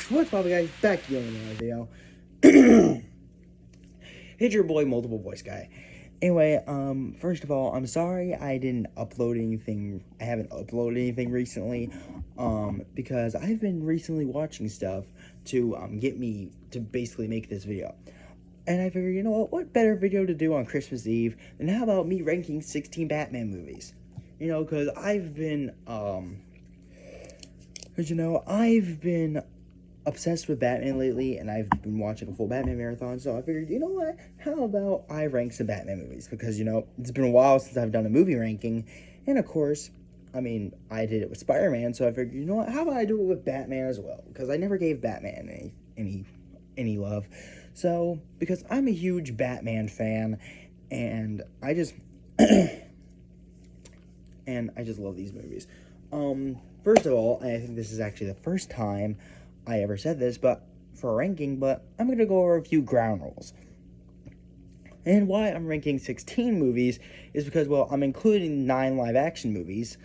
What's up, guys? Back to another video. It's your boy, Multiple Voice Guy. Anyway, first of all, I'm sorry I didn't upload anything. I haven't uploaded anything recently, because I've been recently watching stuff to get me to basically make this video. And I figured, you know what better video to do on Christmas Eve than how about me ranking 16 Batman movies? You know, because I've been obsessed with Batman lately, and I've been watching a full Batman marathon, so I figured, you know what, how about I rank some Batman movies, because, you know, it's been a while since I've done a movie ranking, and of course, I mean, I did it with Spider-Man, so I figured, you know what, how about I do it with Batman as well, because I never gave Batman any love, so, because I'm a huge Batman fan, and I just, love these movies. First of all, I think this is actually the first time I ever said this, but for a ranking, but I'm going to go over a few ground rules. And why I'm ranking 16 movies is because, well, I'm including 9 live-action movies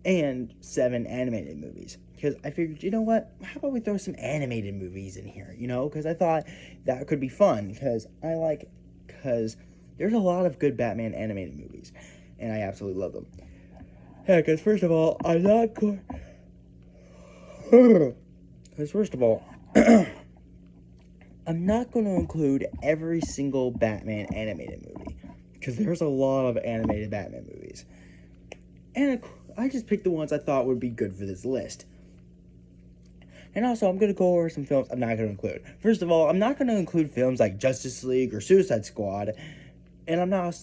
and 7 animated movies. Because I figured, you know what, how about we throw some animated movies in here, you know? Because I thought that could be fun, because there's a lot of good Batman animated movies, and I absolutely love them. Yeah, because first of all, I'm not going... Because first of all, I'm not going to include every single Batman animated movie, because there's a lot of animated Batman movies. And I just picked the ones I thought would be good for this list. And also, I'm going to go over some films I'm not going to include. First of all, I'm not going to include films like Justice League or Suicide Squad. And I'm not,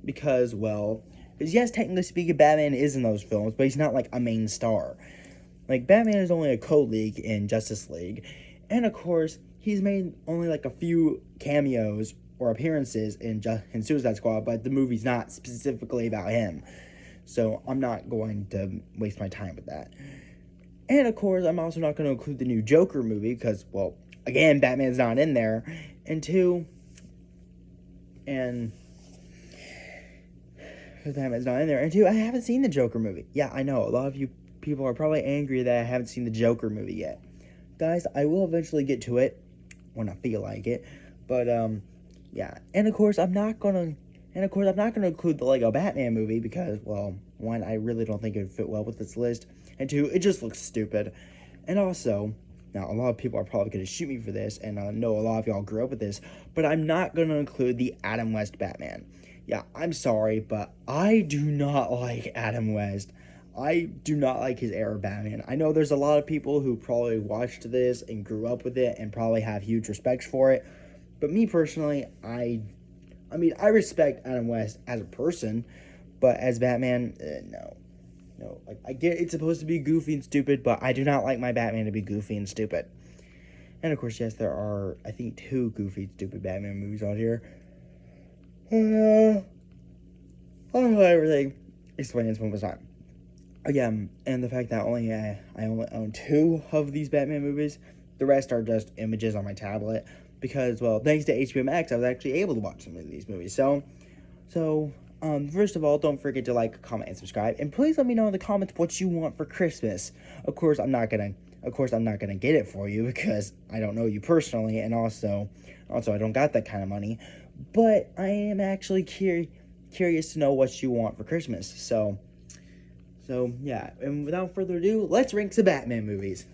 because, well, yes, technically speaking, Batman is in those films, but he's not like a main star. Like, Batman is only a co-lead in Justice League, and of course, he's made only like a few cameos or appearances in Suicide Squad, but the movie's not specifically about him, so I'm not going to waste my time with that. And of course, I'm also not going to include the new Joker movie, because, well, again, Batman's not in there, and Batman's not in there, and I haven't seen the Joker movie. Yeah, I know, a lot of you people are probably angry that I haven't seen the Joker movie yet. Guys, I will eventually get to it when I feel like it. But yeah. And of course I'm not gonna include the Lego Batman movie because, well, one, I really don't think it would fit well with this list. And two, it just looks stupid. And also, now a lot of people are probably gonna shoot me for this, and I know a lot of y'all grew up with this, but I'm not gonna include the Adam West Batman. Yeah, I'm sorry, but I do not like Adam West. I do not like his era Batman. I know there's a lot of people who probably watched this and grew up with it and probably have huge respect for it. But me personally, I respect Adam West as a person, but as Batman, no. No, like, I get it's supposed to be goofy and stupid, but I do not like my Batman to be goofy and stupid. And of course, yes, there are, I think, 2 goofy and stupid Batman movies on here. I'll let everything explain this one more time. Again, and the fact that I only own 2 of these Batman movies, the rest are just images on my tablet, because, well, thanks to HBO Max, I was actually able to watch some of these movies. So, first of all, don't forget to like, comment, and subscribe, and please let me know in the comments what you want for Christmas. Of course, I'm not gonna get it for you, because I don't know you personally, and also I don't got that kind of money, but I am actually curious to know what you want for Christmas, so yeah, and without further ado, let's rank some Batman movies.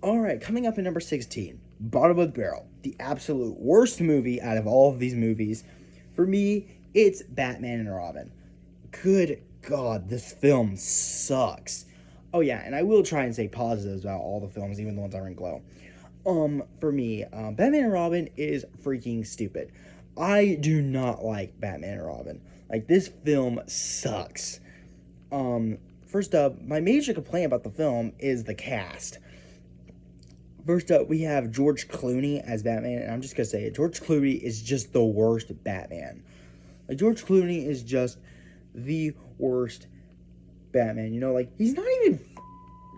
Alright, coming up at number 16, Bottom of the Barrel, the absolute worst movie out of all of these movies. For me, it's Batman and Robin. Good God, this film sucks. Oh yeah, and I will try and say positives about all the films, even the ones I rank low. For me, Batman and Robin is freaking stupid. I do not like Batman and Robin. Like, this film sucks. First up, my major complaint about the film is the cast. First up, we have George Clooney as Batman, and I'm just gonna say it. George Clooney is just the worst Batman. Like, George Clooney is just the worst Batman. You know, like, he's not even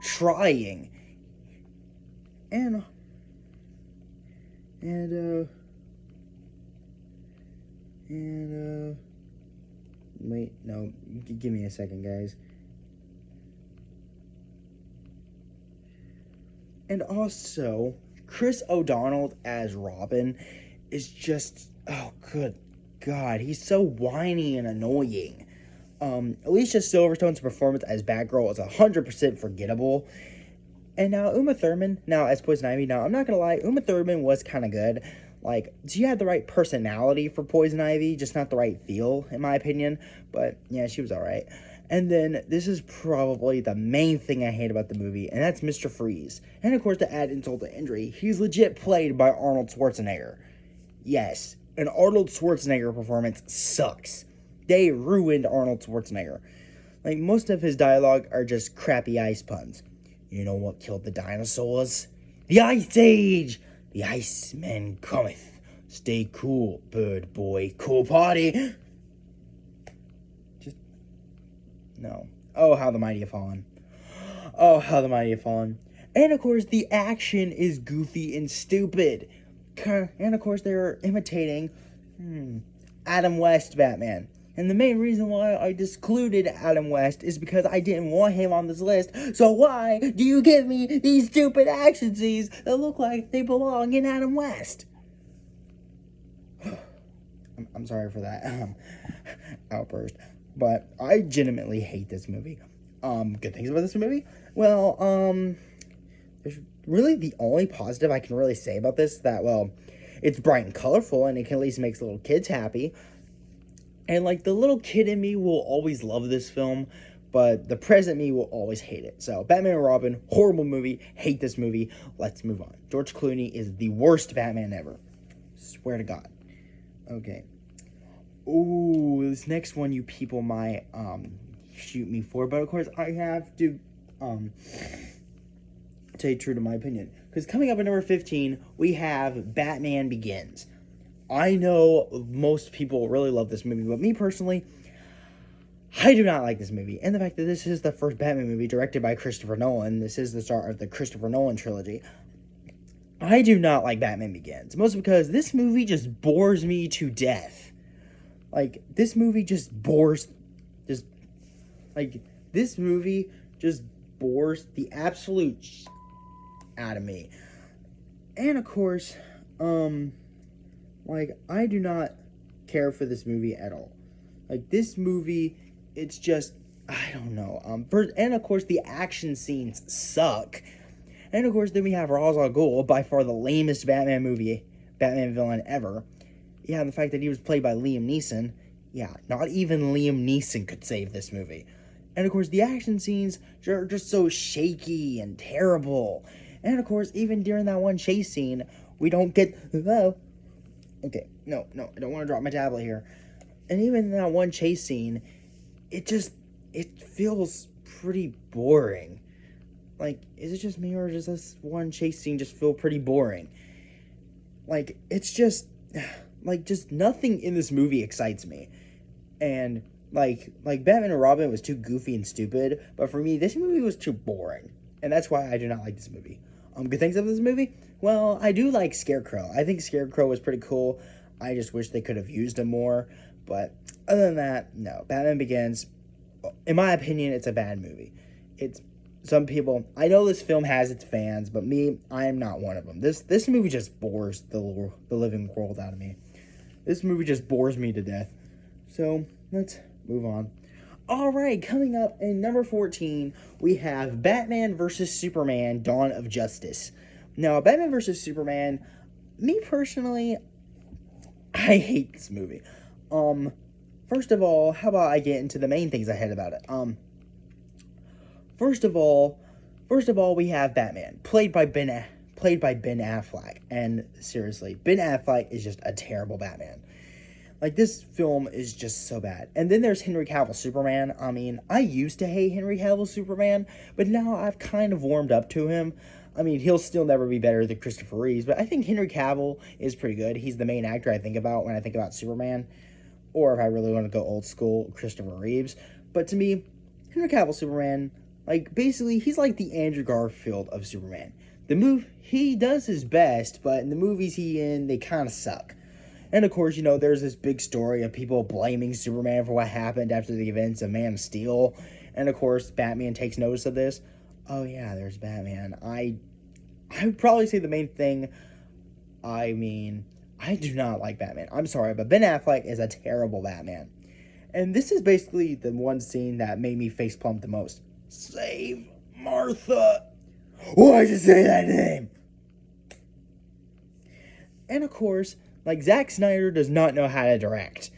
trying. Wait, no, give me a second, guys. And also, Chris O'Donnell as Robin is just, oh, good God, he's so whiny and annoying. Alicia Silverstone's performance as Batgirl is 100% forgettable. And now Uma Thurman, now as Poison Ivy, now I'm not gonna lie, Uma Thurman was kind of good. Like, she had the right personality for Poison Ivy, just not the right feel, in my opinion. But, yeah, she was alright. And then, this is probably the main thing I hate about the movie, and that's Mr. Freeze. And, of course, to add insult to injury, he's legit played by Arnold Schwarzenegger. Yes, an Arnold Schwarzenegger performance sucks. They ruined Arnold Schwarzenegger. Like, most of his dialogue are just crappy ice puns. You know what killed the dinosaurs? The Ice Age! The Iceman cometh. Stay cool, bird boy. Cool party. Just, no. Oh, how the mighty have fallen. Oh, how the mighty have fallen. And, of course, the action is goofy and stupid. And, of course, they're imitating Adam West Batman. And the main reason why I excluded Adam West is because I didn't want him on this list. So why do you give me these stupid action scenes that look like they belong in Adam West? I'm sorry for that outburst. But I legitimately hate this movie. Good things about this movie? Well, there's really the only positive I can really say about this that, well, it's bright and colorful and it can at least make little kids happy. And, like, the little kid in me will always love this film, but the present me will always hate it. So, Batman and Robin, horrible movie, hate this movie. Let's move on. George Clooney is the worst Batman ever. Swear to God. Okay. Ooh, this next one you people might, shoot me for, but of course I have to, stay true to my opinion. Because coming up at number 15, we have Batman Begins. I know most people really love this movie, but me personally, I do not like this movie. And the fact that this is the first Batman movie directed by Christopher Nolan, this is the start of the Christopher Nolan trilogy, I do not like Batman Begins. Mostly because this movie just bores me to death. Like, this movie just bores the absolute out of me. And of course, like, I do not care for this movie at all. Like, this movie, it's just, I don't know. And of course, the action scenes suck. And of course, then we have Ra's al Ghul, by far the lamest Batman villain ever. Yeah, and the fact that he was played by Liam Neeson. Yeah, not even Liam Neeson could save this movie. And of course, the action scenes are just so shaky and terrible. And of course, even during that one chase scene, we don't get... Okay, no, I don't want to drop my tablet here. And even in that one chase scene, it feels pretty boring. Like, is it just me, or does this one chase scene just feel pretty boring? Like, it's just nothing in this movie excites me. And, like Batman and Robin was too goofy and stupid, but for me, this movie was too boring. And that's why I do not like this movie. Good things of this movie? Well, I do like Scarecrow. I think Scarecrow was pretty cool. I just wish they could have used him more. But other than that, no. Batman Begins, in my opinion, it's a bad movie. It's some people... I know this film has its fans, but me, I am not one of them. This movie just bores the living world out of me. This movie just bores me to death. So, let's move on. Alright, coming up in number 14, we have Batman vs. Superman, Dawn of Justice. Now, Batman vs. Superman, me personally, I hate this movie. First of all, how about I get into the main things I hate about it? First of all, we have Batman, played by Ben Affleck. And seriously, Ben Affleck is just a terrible Batman. Like, this film is just so bad. And then there's Henry Cavill Superman. I mean, I used to hate Henry Cavill Superman, but now I've kind of warmed up to him. I mean, he'll still never be better than Christopher Reeves, but I think Henry Cavill is pretty good. He's the main actor I think about when I think about Superman. Or if I really want to go old school, Christopher Reeves. But to me, Henry Cavill Superman, like, basically, he's like the Andrew Garfield of Superman. He does his best, but in the movies they kind of suck. And of course, you know, there's this big story of people blaming Superman for what happened after the events of Man of Steel. And of course, Batman takes notice of this. Oh yeah, there's Batman. I I would probably say the main thing, I mean, I do not like Batman. I'm sorry, but Ben Affleck is a terrible Batman. And this is basically the one scene that made me facepalm the most. Save Martha! Why'd you say that name? And of course, like, Zack Snyder does not know how to direct.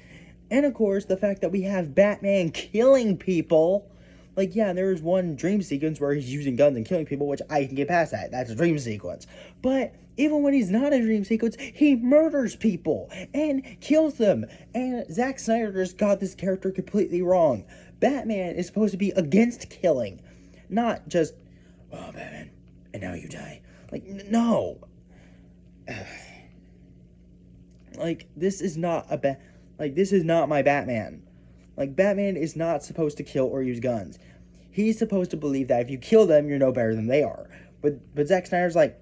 And of course, the fact that we have Batman killing people. Like, yeah, there is one dream sequence where he's using guns and killing people, which I can get past that. That's a dream sequence. But even when he's not a dream sequence, he murders people and kills them. And Zack Snyder just got this character completely wrong. Batman is supposed to be against killing, not just, oh, Batman, and now you die. Like, no. Like, this is not this is not my Batman. Like, Batman is not supposed to kill or use guns. He's supposed to believe that if you kill them, you're no better than they are. But Zack Snyder's like,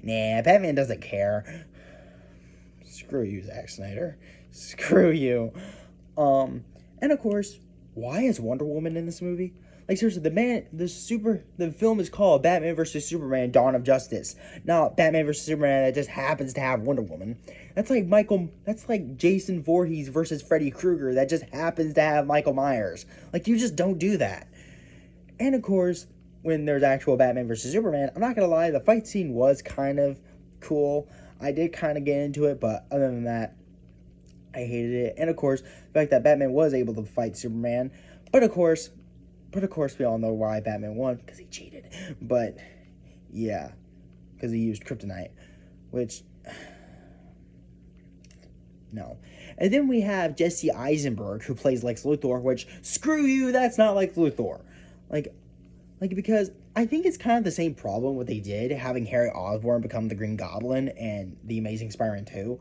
nah, Batman doesn't care. Screw you, Zack Snyder. Screw you. And of course, why is Wonder Woman in this movie? Like, seriously, the film is called Batman vs. Superman, Dawn of Justice. Not Batman vs. Superman that just happens to have Wonder Woman. That's like Jason Voorhees versus Freddy Krueger that just happens to have Michael Myers. Like, you just don't do that. And of course, when there's actual Batman vs. Superman, I'm not gonna lie, the fight scene was kind of cool. I did kind of get into it, but other than that, I hated it. And of course, the fact that Batman was able to fight Superman. But of course, we all know why Batman won, because he cheated. But, yeah, because he used kryptonite, which, no. And then we have Jesse Eisenberg, who plays Lex Luthor, which, screw you, that's not Lex Luthor. Like, because I think it's kind of the same problem what they did, having Harry Osborn become the Green Goblin and the Amazing Spider-Man 2.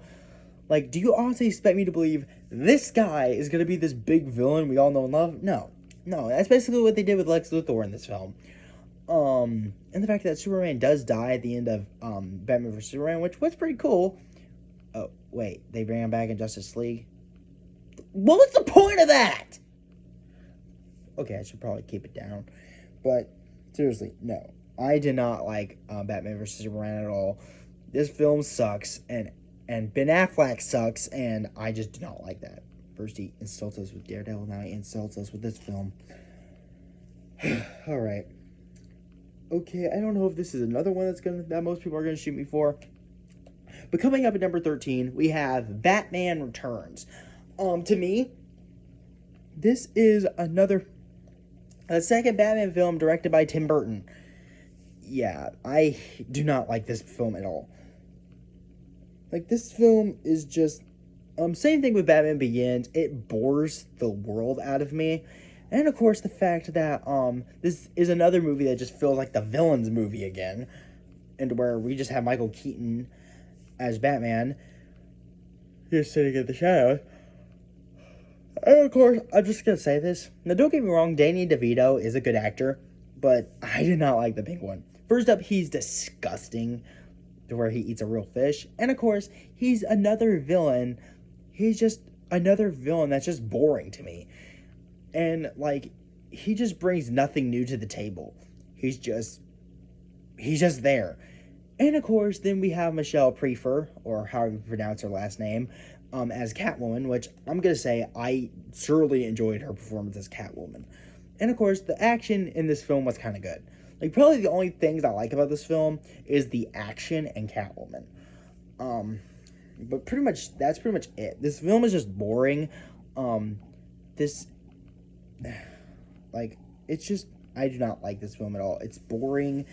Like, do you honestly expect me to believe this guy is going to be this big villain we all know and love? No, that's basically what they did with Lex Luthor in this film. And the fact that Superman does die at the end of Batman vs. Superman, which was pretty cool. Oh, wait, they bring him back in Justice League? What was the point of that? Okay, I should probably keep it down. But, seriously, no. I did not like Batman vs. Superman at all. This film sucks, and Ben Affleck sucks, and I just do not like that. First he insults us with Daredevil, now he insults us with this film. Alright. Okay, I don't know if this is another one that most people are gonna shoot me for. But coming up at number 13, we have Batman Returns. To me, this is a second Batman film directed by Tim Burton. Yeah, I do not like this film at all. Like, this film is just, same thing with Batman Begins. It bores the world out of me. And, of course, the fact that, this is another movie that just feels like the villain's movie again. And where we just have Michael Keaton as Batman, just sitting in the shadows. And, of course, I'm just gonna say this. Now, don't get me wrong, Danny DeVito is a good actor, but I did not like the Penguin. First up, he's disgusting, to where he eats a real fish. And of course, he's another villain. He's just another villain that's just boring to me. And, like, he just brings nothing new to the table. He's just there. And of course, then we have Michelle Pfeiffer, or however you pronounce her last name, as Catwoman, which I'm gonna say I surely enjoyed her performance as Catwoman. And of course, the action in this film was kind of good. Like, probably the only things I like about this film is the action and Catwoman. But that's pretty much it. This film is just boring. It's just, I do not like this film at all. It's boring.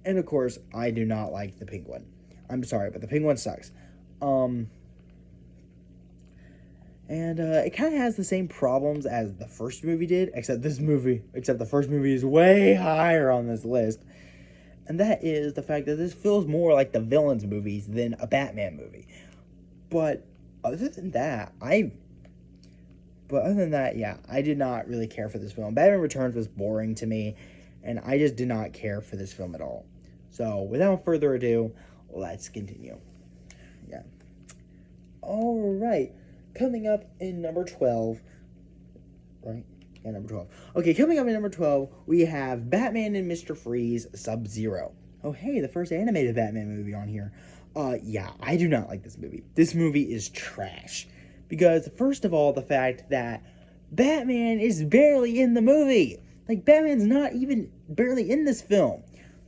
And of course, I do not like the Penguin. I'm sorry, but the Penguin sucks. And it kind of has the same problems as the first movie did, except the first movie is way higher on this list. And that is the fact that this feels more like the villain's movies than a Batman movie. But other than that, yeah, I did not really care for this film. Batman Returns was boring to me, and I just did not care for this film at all. So, without further ado, let's continue. Yeah. Alright. Coming up in number 12, right? Yeah, number 12. Okay, coming up in number 12, we have Batman and Mr. Freeze Sub-Zero. Oh, hey, the first animated Batman movie on here. Yeah, I do not like this movie. This movie is trash. Because, first of all, the fact that Batman is barely in the movie. Like, Batman's not even barely in this film.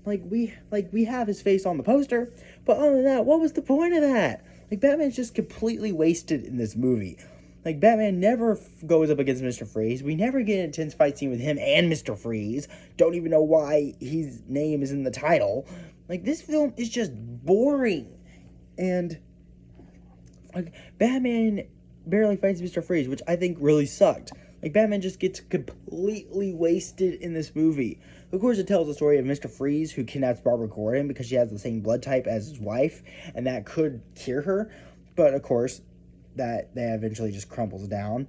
We have his face on the poster, but other than that, what was the point of that? Like, Batman's just completely wasted in this movie. Like, Batman never goes up against Mr. Freeze. We never get an intense fight scene with him and Mr. Freeze. Don't even know why his name is in the title. Like, this film is just boring. And, like, Batman barely fights Mr. Freeze, which I think really sucked. Like, Batman just gets completely wasted in this movie. Of course, it tells the story of Mr. Freeze, who kidnaps Barbara Gordon because she has the same blood type as his wife, and that could cure her. But, of course, that eventually just crumbles down.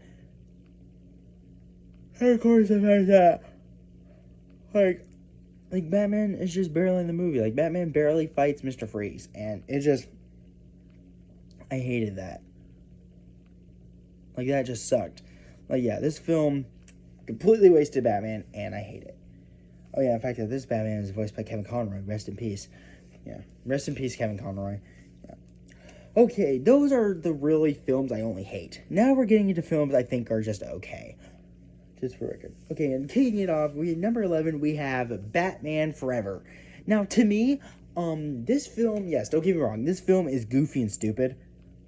And of course, the fact that, like Batman is just barely in the movie. Like, Batman barely fights Mr. Freeze, and it just, I hated that. Like, that just sucked. Like, yeah, this film completely wasted Batman, and I hate it. Oh, yeah, in fact, this Batman is voiced by Kevin Conroy. Rest in peace. Yeah, rest in peace, Kevin Conroy. Yeah. Okay, those are the really films I only hate. Now we're getting into films I think are just okay. Just for record. Okay, and kicking it off, number 11, we have Batman Forever. Now, to me, this film, yes, don't get me wrong, this film is goofy and stupid,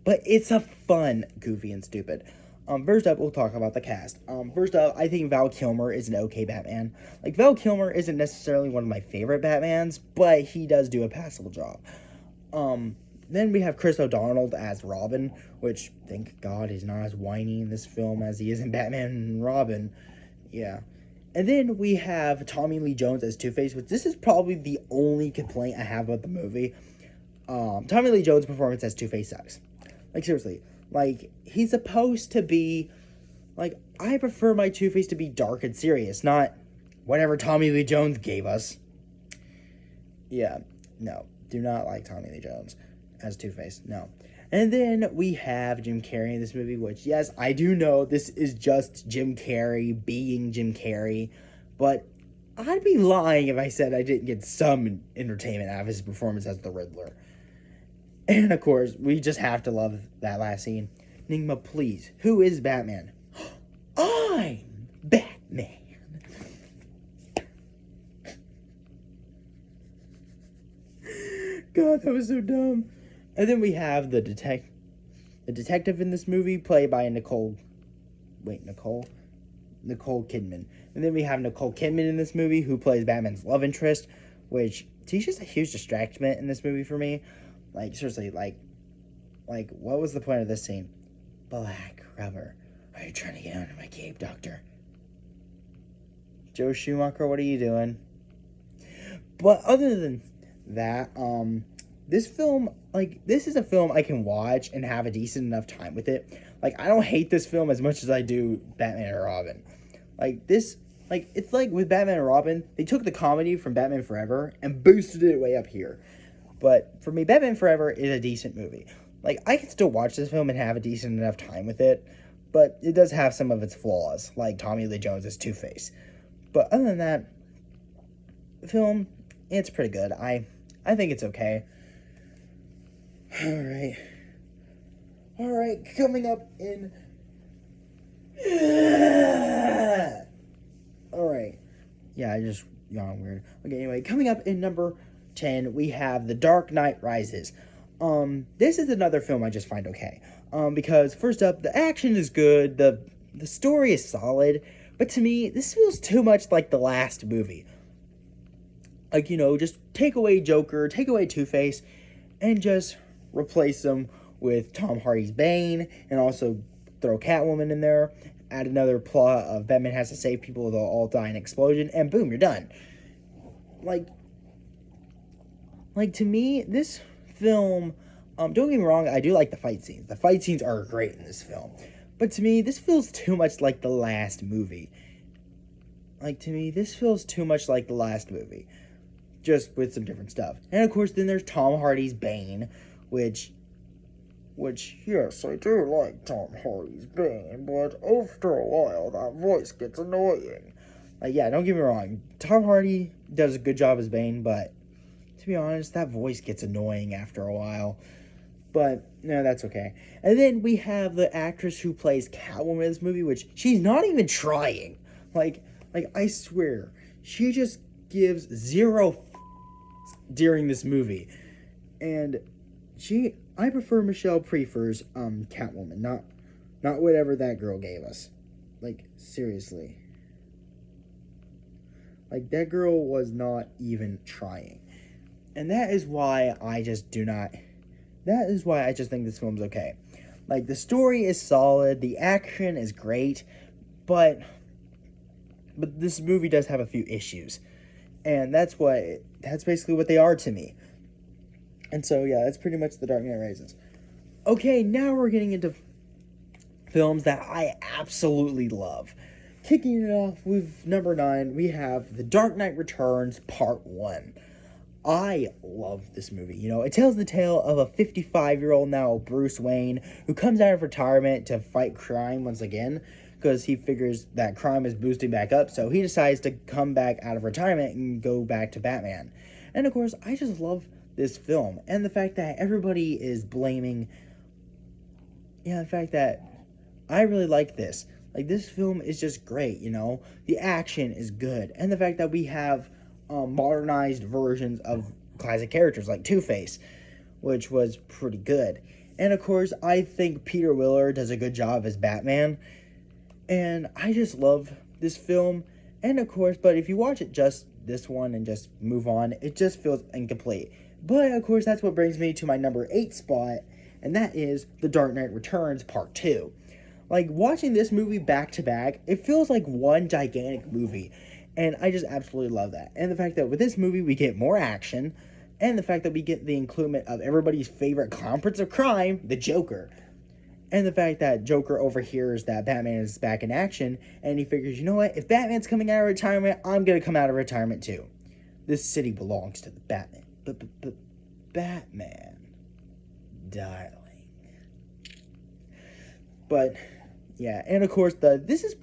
but it's a fun goofy and stupid. First up, we'll talk about the cast. First up, I think Val Kilmer is an okay Batman. Like, Val Kilmer isn't necessarily one of my favorite Batmans, but he does do a passable job. Then we have Chris O'Donnell as Robin, which, thank God, he's not as whiny in this film as he is in Batman and Robin. Yeah. And then we have Tommy Lee Jones as Two-Face, which this is probably the only complaint I have about the movie. Tommy Lee Jones' performance as Two-Face sucks. Like, seriously. Like, he's supposed to be, like, I prefer my Two-Face to be dark and serious, not whatever Tommy Lee Jones gave us. Yeah, no, do not like Tommy Lee Jones as Two-Face, no. And then we have Jim Carrey in this movie, which, yes, I do know this is just Jim Carrey being Jim Carrey, but I'd be lying if I said I didn't get some entertainment out of his performance as the Riddler. And, of course, we just have to love that last scene. Nigma, please, who is Batman? I'm Batman. God, that was so dumb. And then we have the detective in this movie, played by Nicole Kidman. And then we have Nicole Kidman in this movie, who plays Batman's love interest, which, she's just a huge distraction in this movie for me. Like, seriously, like, what was the point of this scene? Black rubber. Are you trying to get under my cape, Doctor? Joe Schumacher, what are you doing? But other than that, this film, like, this is a film I can watch and have a decent enough time with it. Like, I don't hate this film as much as I do Batman and Robin. Like, this, like, it's like with Batman and Robin, they took the comedy from Batman Forever and boosted it way up here. But for me, Batman Forever is a decent movie. Like, I can still watch this film and have a decent enough time with it, but it does have some of its flaws, like Tommy Lee Jones' Two-Face. But other than that, the film, it's pretty good. I think it's okay. Alright, coming up in... Alright. Yeah, I just yawned weird. Okay, anyway, coming up in number 10, we have The Dark Knight Rises. This is another film I just find okay. Because first up, the action is good, the story is solid, but to me, this feels too much like the last movie. Like, you know, just take away Joker, take away Two-Face, and just replace them with Tom Hardy's Bane, and also throw Catwoman in there, add another plot of Batman has to save people, they'll all die in an explosion, and boom, you're done. Like, to me, this film, don't get me wrong, I do like the fight scenes. The fight scenes are great in this film. But to me, this feels too much like the last movie. Like, to me, this feels too much like the last movie. Just with some different stuff. And, of course, then there's Tom Hardy's Bane, which, yes, I do like Tom Hardy's Bane, but after a while, that voice gets annoying. Like, yeah, don't get me wrong, Tom Hardy does a good job as Bane, but to to be honest, that voice gets annoying after a while. But, no, that's okay. And then we have the actress who plays Catwoman in this movie, which she's not even trying. Like I swear, she just gives zero during this movie. And I prefer Michelle Pfeiffer's Catwoman, not whatever that girl gave us. Like, seriously. Like, that girl was not even trying. And that is why I just think this film's okay. Like, the story is solid, the action is great, but this movie does have a few issues. And that's basically what they are to me. And so, yeah, that's pretty much The Dark Knight Rises. Okay, now we're getting into films that I absolutely love. Kicking it off with number 9, we have The Dark Knight Returns Part 1. I love this movie. You know, it tells the tale of a 55-year-old now Bruce Wayne who comes out of retirement to fight crime once again because he figures that crime is boosting back up, so he decides to come back out of retirement and go back to Batman. And of course, I just love this film and the fact that everybody is blaming... Yeah, the fact that I really like this. Like, this film is just great, you know? The action is good. And the fact that we have modernized versions of classic characters like Two-Face, which was pretty good. And, of course, I think Peter Weller does a good job as Batman. And I just love this film. And, of course, but if you watch it just this one and just move on, it just feels incomplete. But, of course, that's what brings me to my number 8 spot, and that is The Dark Knight Returns Part 2. Like, watching this movie back to back, it feels like one gigantic movie, and I just absolutely love that. And the fact that with this movie, we get more action, and the fact that we get the inclusion of everybody's favorite clown prince of crime, the Joker. And the fact that Joker overhears that Batman is back in action, and he figures, you know what, if Batman's coming out of retirement, I'm gonna come out of retirement too. This city belongs to the Batman. Batman, darling. But yeah, and of course this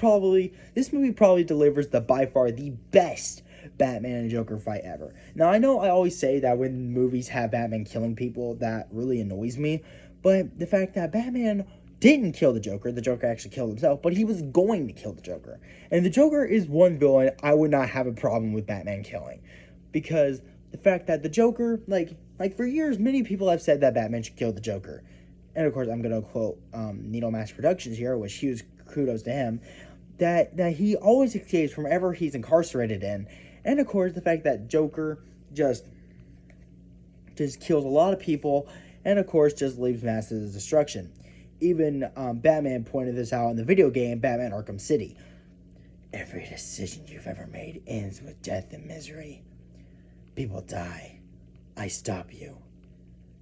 movie probably delivers by far the best Batman and Joker fight ever. Now I know I always say that when movies have Batman killing people, that really annoys me, but the fact that Batman didn't kill the Joker actually killed himself, but he was going to kill the Joker. And the Joker is one villain I would not have a problem with Batman killing, because the fact that the Joker, like for years, many people have said that Batman should kill the Joker. And of course, I'm going to quote Needle Mass Productions here, which huge kudos to him, that he always escapes from wherever he's incarcerated in. And of course, the fact that Joker just kills a lot of people, and of course, just leaves massive destruction. Even Batman pointed this out in the video game, Batman Arkham City. Every decision you've ever made ends with death and misery. People die. I stop you.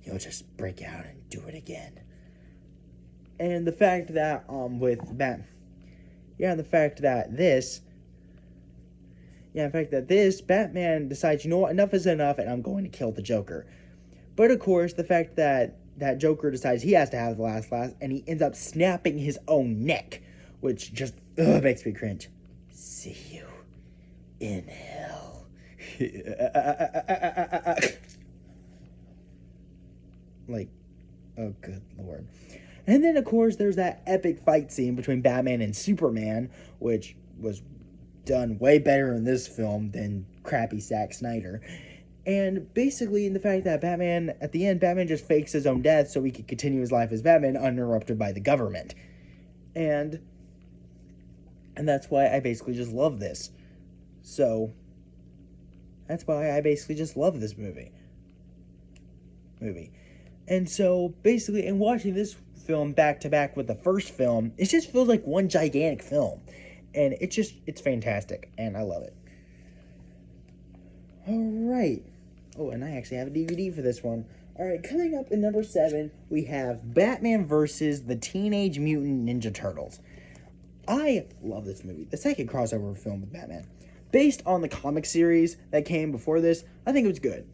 You'll just break out and do it again. And the fact that this Batman decides, you know what, enough is enough, and I'm going to kill the Joker. But of course, the fact that Joker decides he has to have the last, and he ends up snapping his own neck, which just makes me cringe. See you in hell. Like, oh good lord. And then of course there's that epic fight scene between Batman and Superman, which was done way better in this film than crappy Zack Snyder. And basically in the fact that at the end Batman just fakes his own death so he can continue his life as Batman uninterrupted by the government. And that's why I basically just love this. So that's why I basically just love this movie. And so, basically, in watching this film back-to-back with the first film, it just feels like one gigantic film. And it's fantastic, and I love it. Alright. Oh, and I actually have a DVD for this one. Alright, coming up in number 7, we have Batman vs. the Teenage Mutant Ninja Turtles. I love this movie. The second crossover film with Batman. Based on the comic series that came before this, I think it was good.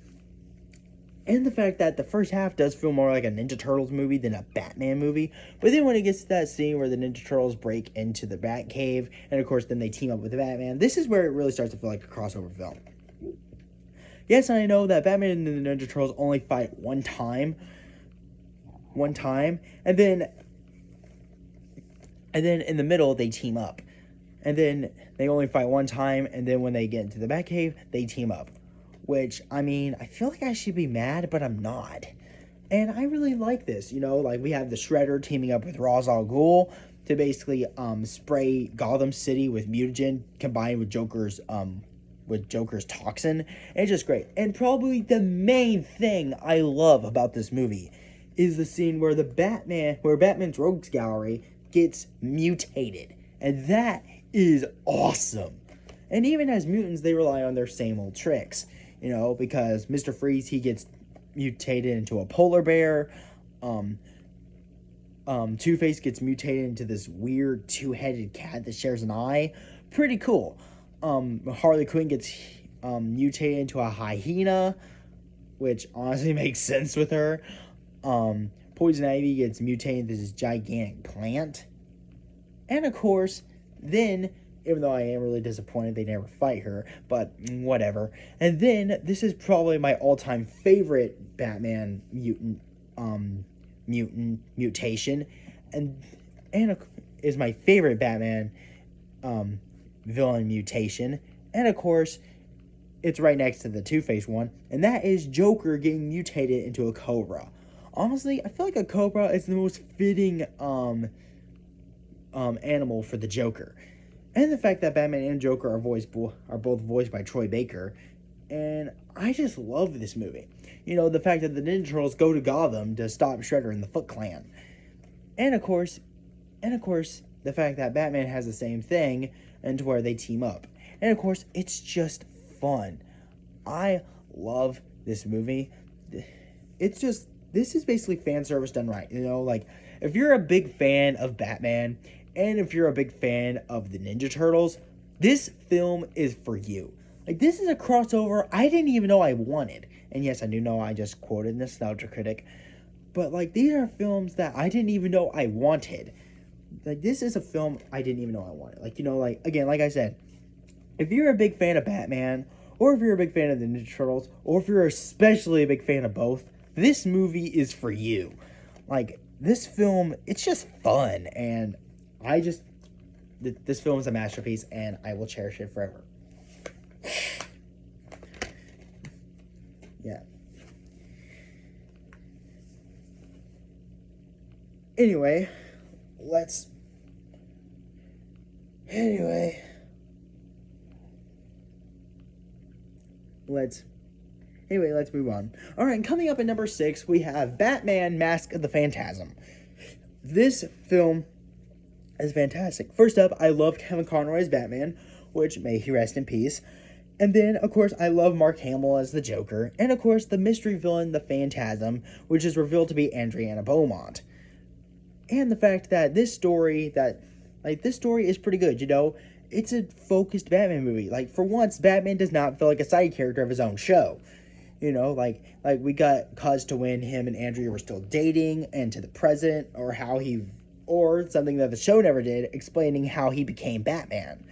And the fact that the first half does feel more like a Ninja Turtles movie than a Batman movie. But then when it gets to that scene where the Ninja Turtles break into the Batcave, and of course then they team up with the Batman, this is where it really starts to feel like a crossover film. Yes, I know that Batman and the Ninja Turtles only fight one time, and then in the middle they team up, and then they only fight one time, and then when they get into the Batcave, they team up. Which, I mean, I feel like I should be mad, but I'm not. And I really like this, like we have the Shredder teaming up with Ra's al Ghul to basically spray Gotham City with mutagen combined with Joker's toxin. And it's just great. And probably the main thing I love about this movie is the scene where Batman's rogues gallery gets mutated. And that is awesome. And even as mutants, they rely on their same old tricks, because Mr. Freeze, he gets mutated into a polar bear. Two-Face gets mutated into this weird two-headed cat that shares an eye. Pretty cool. Harley Quinn gets mutated into a hyena, which honestly makes sense with her. Poison Ivy gets mutated into this gigantic plant. And of course, then, even though I am really disappointed they never fight her, but whatever. And then, this is probably my all-time favorite Batman mutation, and is my favorite Batman villain mutation. And of course, it's right next to the Two-Face one, and that is Joker getting mutated into a cobra. Honestly, I feel like a cobra is the most fitting animal for the Joker. And the fact that Batman and Joker are both voiced by Troy Baker. And I just love this movie. The fact that the Ninja Turtles go to Gotham to stop Shredder and the Foot Clan. And of course, the fact that Batman has the same thing and to where they team up. And of course, it's just fun. I love this movie. This is basically fan service done right. Like, if you're a big fan of Batman, and if you're a big fan of the Ninja Turtles, this film is for you. Like, this is a crossover I didn't even know I wanted. And yes, I do know I just quoted Nostalgia Critic. But, like, these are films that I didn't even know I wanted. Like, this is a film I didn't even know I wanted. Like, again, like I said, if you're a big fan of Batman, or if you're a big fan of the Ninja Turtles, or if you're especially a big fan of both, this movie is for you. Like, this film, it's just fun, and this film is a masterpiece, and I will cherish it forever. Yeah. Anyway, let's move on. Alright, and coming up at number 6, we have Batman Mask of the Phantasm. This film is fantastic. First up, I love Kevin Conroy as Batman, which may he rest in peace. And then, of course, I love Mark Hamill as the Joker. And, of course, the mystery villain, the Phantasm, which is revealed to be Adriana Beaumont. And the fact that this story is pretty good, It's a focused Batman movie. Like, for once, Batman does not feel like a side character of his own show. Like we got cause to when him and Andrea were still dating, and to the present, or something that the show never did, explaining how he became Batman.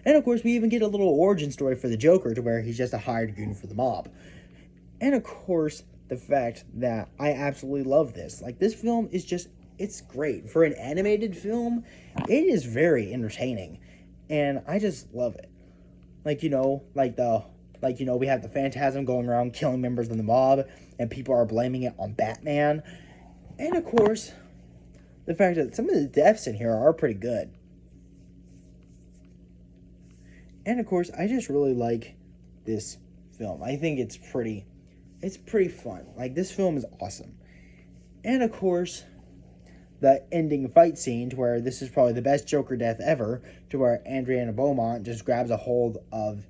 And of course, we even get a little origin story for the Joker, to where he's just a hired goon for the mob. And of course, the fact that I absolutely love this. Like, this film is it's great. For an animated film, it is very entertaining. And I just love it. We have the Phantasm going around killing members of the mob, and people are blaming it on Batman. And of course, the fact that some of the deaths in here are pretty good. And of course, I just really like this film. I think it's pretty fun. Like, this film is awesome. And of course, the ending fight scene, to where this is probably the best Joker death ever, to where Adriana Beaumont just grabs a hold of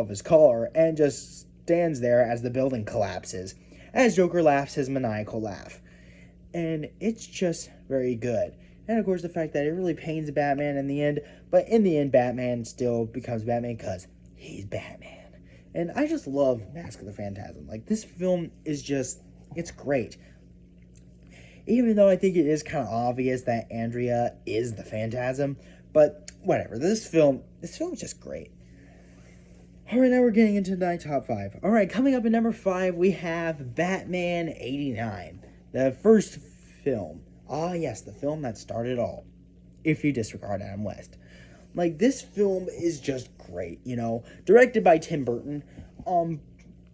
his collar and just stands there as the building collapses, as Joker laughs his maniacal laugh. And it's just very good. And of course, the fact that it really pains Batman in the end, but in the end, Batman still becomes Batman because he's Batman. And I just love Mask of the Phantasm. Like, this film is it's great. Even though I think it is kind of obvious that Andrea is the Phantasm, but whatever. This film is just great. All right, now we're getting into my top 5. All right, coming up at number 5, we have Batman 89, the first film. Ah, yes, the film that started it all, if you disregard Adam West. Like, this film is just great, directed by Tim Burton. And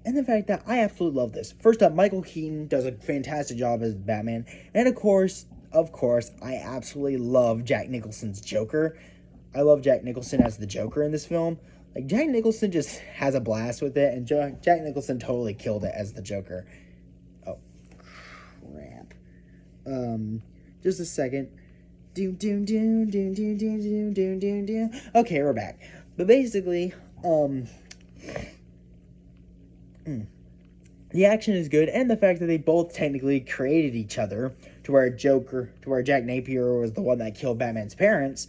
the fact that I absolutely love this. First up, Michael Keaton does a fantastic job as Batman. And of course, I absolutely love Jack Nicholson's Joker. I love Jack Nicholson as the Joker in this film. Like, Jack Nicholson just has a blast with it, and Jack Nicholson totally killed it as the Joker. Oh, crap. Just a second. Doom, doom, doom, doom, doom, doom, doom, doom, doom, doom. Okay, we're back. But basically, the action is good, and the fact that they both technically created each other, to where Jack Napier was the one that killed Batman's parents,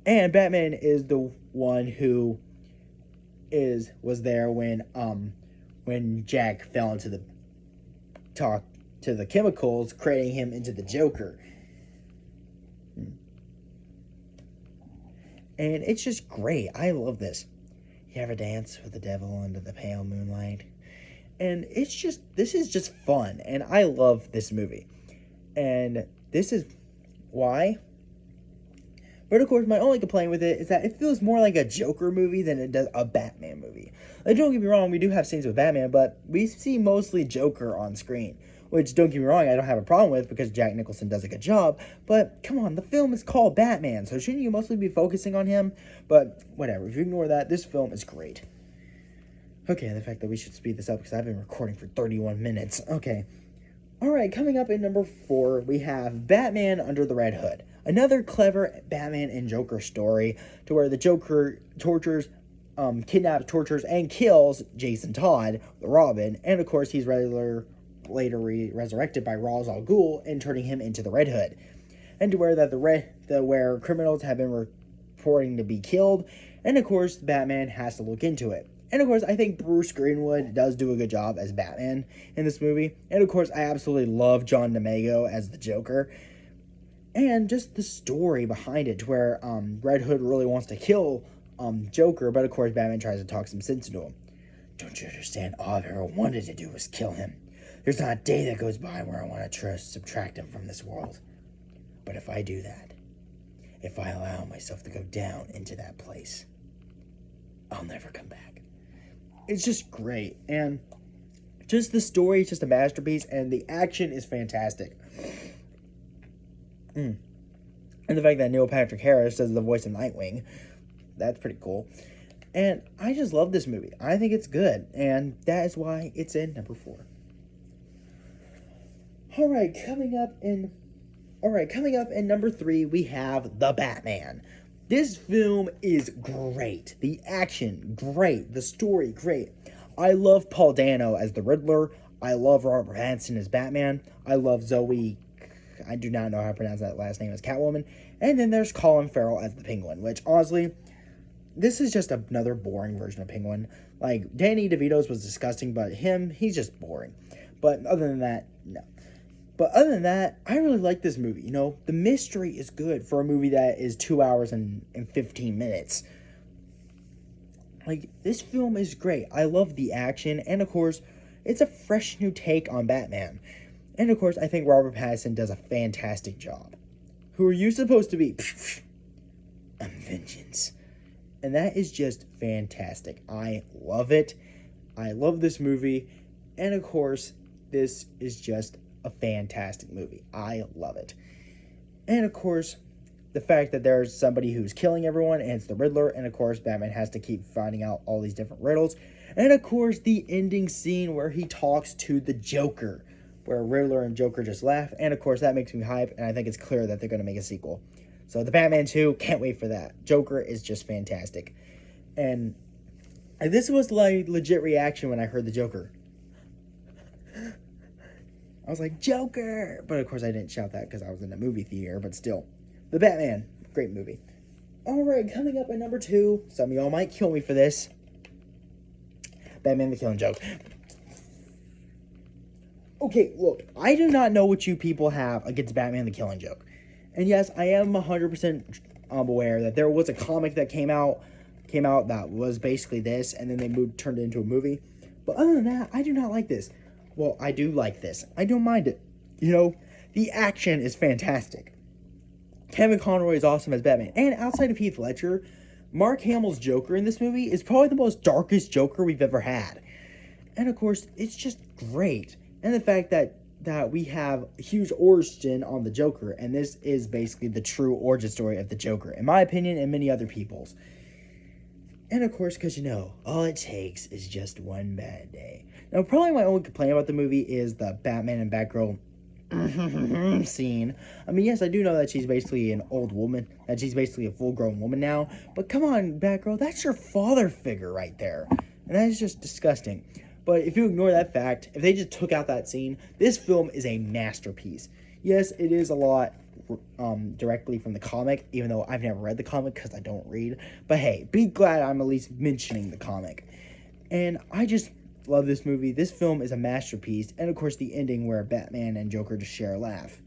and Batman is the one who was there when Jack fell into the chemicals, creating him into the Joker. And it's just great. I love this. You ever dance with the devil under the pale moonlight? And this is just fun, and I love this movie. And this is why. But of course, my only complaint with it is that it feels more like a Joker movie than it does a Batman movie. Like, don't get me wrong, we do have scenes with Batman, but we see mostly Joker on screen. Which, don't get me wrong, I don't have a problem with, because Jack Nicholson does a good job. But, come on, the film is called Batman, so shouldn't you mostly be focusing on him? But, whatever, if you ignore that, this film is great. Okay, the fact that we should speed this up, because I've been recording for 31 minutes. Okay. Alright, coming up in number 4, we have Batman Under the Red Hood. Another clever Batman and Joker story, to where the Joker kidnaps, tortures, and kills Jason Todd, the Robin, and of course he's later resurrected by Ra's al Ghul and turning him into the Red Hood. And to where where criminals have been reporting to be killed, and of course Batman has to look into it. And of course, I think Bruce Greenwood does do a good job as Batman in this movie. And of course, I absolutely love John DeMago as the Joker. And just the story behind it, to where Red Hood really wants to kill Joker, but of course Batman tries to talk some sense into him. Don't you understand? All I've ever wanted to do was kill him. There's not a day that goes by where I want to subtract him from this world. But if I do that, if I allow myself to go down into that place, I'll never come back. It's just great, and just the story is just a masterpiece, and the action is fantastic. And the fact that Neil Patrick Harris does the voice of Nightwing, that's pretty cool. And I just love this movie. I think it's good, and that is why it's in number 4. Alright, coming up in number 3, we have The Batman. This film is great. The action, great. The story, great. I love Paul Dano as the Riddler. I love Robert Pattinson as Batman. I love Zoe, I do not know how to pronounce that last name, as Catwoman. And then there's Colin Farrell as the Penguin, which honestly, this is just another boring version of Penguin. Like, Danny DeVito's was disgusting, but he's just boring. But other than that, no. But other than that, I really like this movie. The mystery is good for a movie that is 2 hours and 15 minutes. Like, this film is great. I love the action, and of course, it's a fresh new take on Batman. And of course, I think Robert Pattinson does a fantastic job. Who are you supposed to be? I'm vengeance. And that is just fantastic. I love it. I love this movie. And of course, this is just a fantastic movie. I love it. And of course, the fact that there's somebody who's killing everyone, and it's the Riddler, and of course Batman has to keep finding out all these different riddles, and of course the ending scene where he talks to the Joker, where Riddler and Joker just laugh, and of course that makes me hype, and I think it's clear that they're going to make a sequel. So the Batman 2, can't wait for that. Joker is just fantastic. And this was like legit reaction when I heard the Joker. I was like, Joker! But of course I didn't shout that because I was in a movie theater, but still. The Batman, great movie. Alright, coming up at number 2, some of y'all might kill me for this. Batman the Killing Joke. Okay, look, I do not know what you people have against Batman the Killing Joke. And yes, I am 100% aware that there was a comic that came out came out that was basically this, and then they turned it into a movie. But other than that, I do not like this. Well, I do like this. I don't mind it. You know, the action is fantastic. Kevin Conroy is awesome as Batman. And outside of Heath Ledger, Mark Hamill's Joker in this movie is probably the most darkest Joker we've ever had. And of course, it's just great. And the fact that we have a huge origin on the Joker, and this is basically the true origin story of the Joker, in my opinion, and many other people's. And of course, because all it takes is just one bad day. Now, probably my only complaint about the movie is the Batman and Batgirl scene. I mean, yes, I do know that she's basically an old woman, that she's basically a full-grown woman now, but come on, Batgirl, that's your father figure right there, and that is just disgusting. But if you ignore that fact, if they just took out that scene, this film is a masterpiece. Yes, it is a lot directly from the comic, even though I've never read the comic because I don't read, but hey, be glad I'm at least mentioning the comic. And I just love this movie. This film is a masterpiece, and of course the ending where Batman and Joker just share a laugh.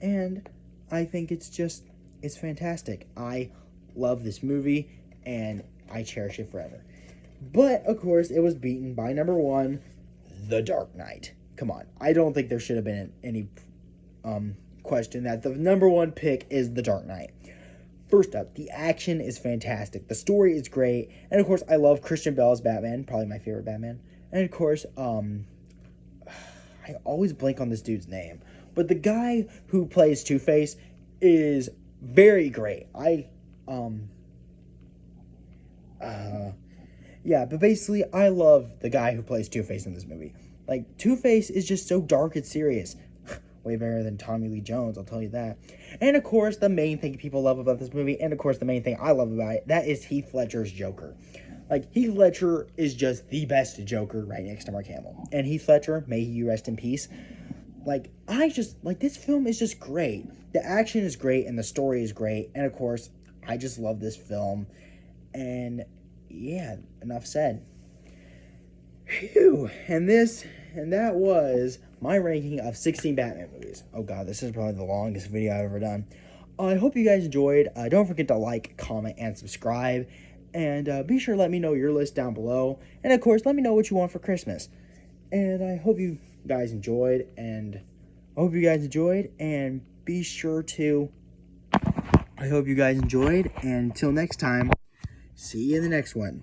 And I think it's fantastic. I love this movie, and I cherish it forever. But, of course, it was beaten by number 1, The Dark Knight. Come on. I don't think there should have been any question that the number 1 pick is The Dark Knight. First up, the action is fantastic. The story is great. And, of course, I love Christian Bale's Batman. Probably my favorite Batman. And, of course, I always blank on this dude's name. But the guy who plays Two-Face is very great. Yeah, but basically, I love the guy who plays Two-Face in this movie. Like, Two-Face is just so dark and serious. Way better than Tommy Lee Jones, I'll tell you that. And, of course, the main thing people love about this movie, and, of course, the main thing I love about it, that is Heath Ledger's Joker. Like, Heath Ledger is just the best Joker right next to Mark Hamill. And Heath Ledger, may he rest in peace. This film is just great. The action is great, and the story is great. And, of course, I just love this film. And yeah, enough said. Phew. And that was my ranking of 16 Batman movies. Oh god, this is probably the longest video I've ever done. I hope you guys enjoyed. Don't forget to like, comment, and subscribe. And be sure to let me know your list down below. And of course, let me know what you want for Christmas. And I hope you guys enjoyed. And be sure to... I hope you guys enjoyed. And until next time, see you in the next one.